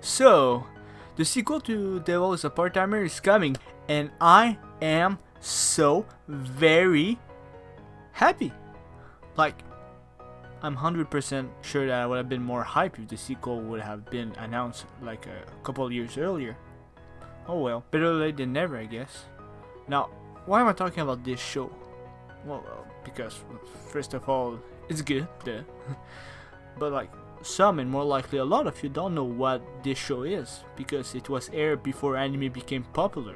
So, the sequel to Devil is a Part-Timer is coming, and I am so very happy. Like, I'm 100% sure that I would have been more hyped if the sequel would have been announced like a couple of years earlier. Oh well, better late than never, I guess. Now, why am I talking about this show? Well, because first of all, it's good, duh. But like, some and more likely a lot of you don't know what this show is, because it was aired before anime became popular,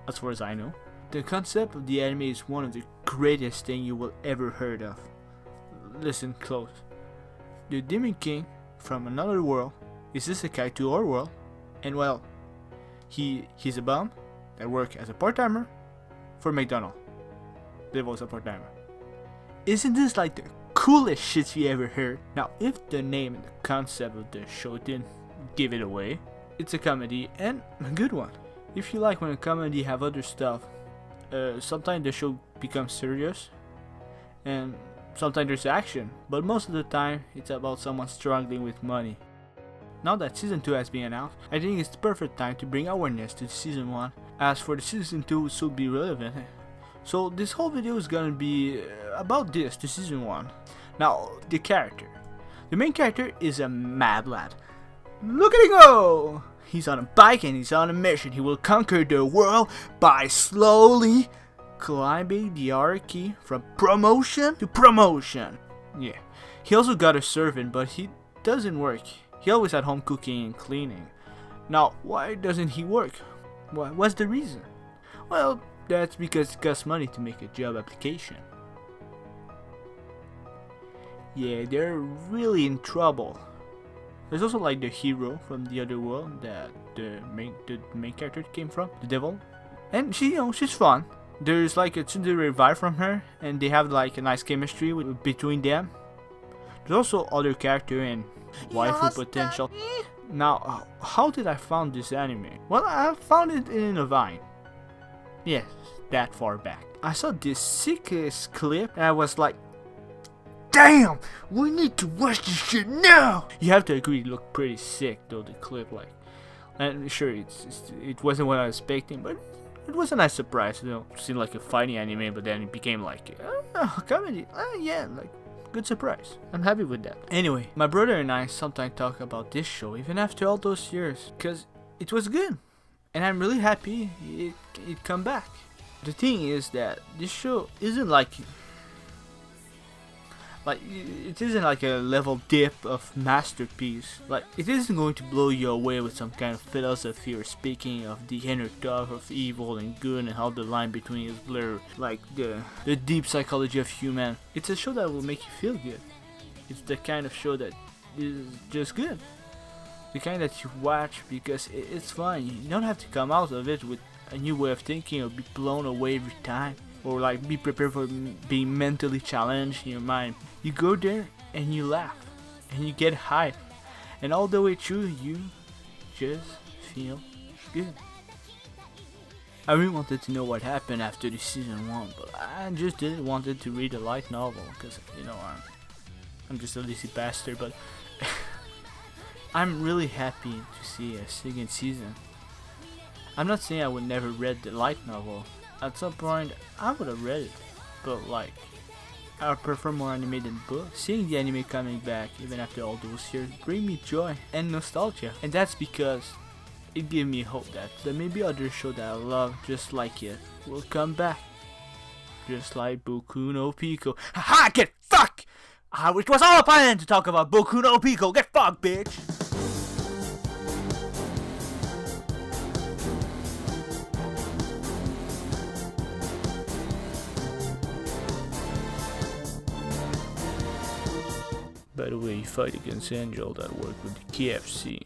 as far as I know. The concept of the anime is one of the greatest things you will ever heard of. Listen close. The Demon King from another world is isekai to our world, and well, he's a bum that works as a part-timer for McDonald's. Devil's a part-timer. Isn't this like the coolest shit you ever heard? Now, if the name and the concept of the show didn't give it away, it's a comedy and a good one. If you like when a comedy have other stuff, sometimes the show becomes serious, and sometimes there's action, but most of the time it's about someone struggling with money. Now that season 2 has been announced, I think it's the perfect time to bring awareness to season 1, as for the season 2 it should be relevant. So this whole video is gonna be about this, the season 1. Now, the character. The main character is a mad lad. Look at him go! He's on a bike and he's on a mission. He will conquer the world by slowly climbing the hierarchy from promotion to promotion. Yeah. He also got a servant, but he doesn't work. He always at home cooking and cleaning. Now, why doesn't he work? What's the reason? Well, that's because it costs money to make a job application. Yeah, they're really in trouble. There's also like the hero from the other world that the main character came from, the devil. And she's fun. There's like a tsundere vibe from her, and they have like a nice chemistry between them. There's also other character and waifu potential. Now, how did I find this anime? Well, I found it in a Vine. Yes, that far back. I saw this sickest clip and I was like, damn, we need to watch this shit now! You have to agree, it looked pretty sick though, the clip, like. And sure, it wasn't what I was expecting, but it was a nice surprise, you know. It seemed like a fighting anime, but then it became like a comedy. Yeah, like, good surprise. I'm happy with that. Anyway, my brother and I sometimes talk about this show, even after all those years, because it was good. And I'm really happy it come back. The thing is that this show isn't like it isn't like a level dip of masterpiece. Like, it isn't going to blow you away with some kind of philosophy or speaking of the inner thought of evil and good and how the line between is blurred, like the deep psychology of human. It's a show that will make you feel good. It's the kind of show that is just good. The kind that you watch because it's fun. You don't have to come out of it with a new way of thinking or be blown away every time, or like be prepared for being mentally challenged in your mind. You go there and you laugh and you get hype, and all the way through you just feel good. I really wanted to know what happened after the season 1, but I just didn't wanted to read a light novel because I'm just a lazy bastard. But I'm really happy to see a second season. I'm not saying I would never read the light novel. At some point, I would have read it, but like, I prefer more anime than books. Seeing the anime coming back, even after all those years, bring me joy and nostalgia, and that's because it gave me hope that there may be other show that I love just like it will come back, just like Boku no Pico. Haha! Get fucked! It was all a plan to talk about Boku no Pico. Get fucked, bitch! By the way, he fight against Angel that worked with the KFC.